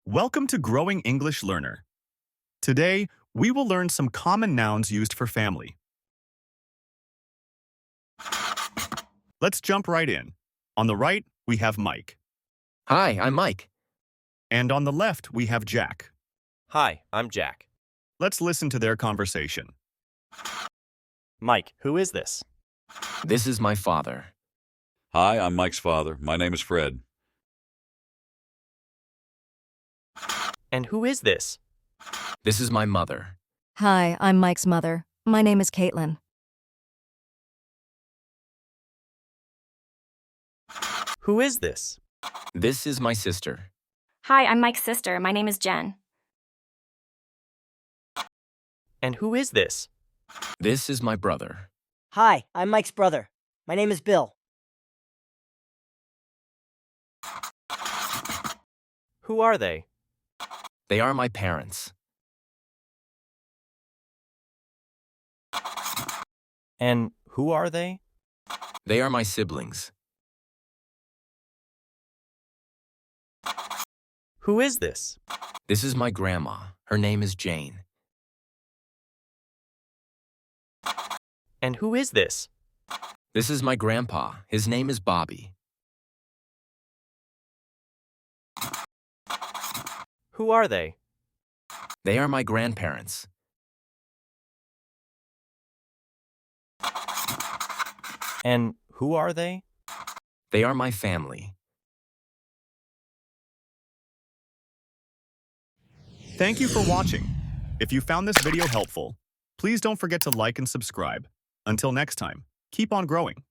Welcome to Growing English Learner. Today, we will learn some common nouns used for family. Let's jump right in. On the right, we have Mike. Hi, I'm Mike. And on the left, we have Jack. Hi, I'm Jack. Let's listen to their conversation. Mike, who is this? This is my father. Hi, I'm Mike's father. My name is Fred. And who is this? This is my mother. Hi, I'm Mike's mother. My name is Caitlin. Who is this? This is my sister. Hi, I'm Mike's sister. My name is Jen. And who is this? This is my brother. Hi, I'm Mike's brother. My name is Bill. Who are they? They are my parents. And who are they? They are my siblings. Who is this? This is my grandma. Her name is Jane. And who is this? This is my grandpa. His name is Bobby. Who are they? They are my grandparents. And who are they? They are my family. Thank you for watching. If you found this video helpful, please don't forget to like and subscribe. Until next time, keep on growing.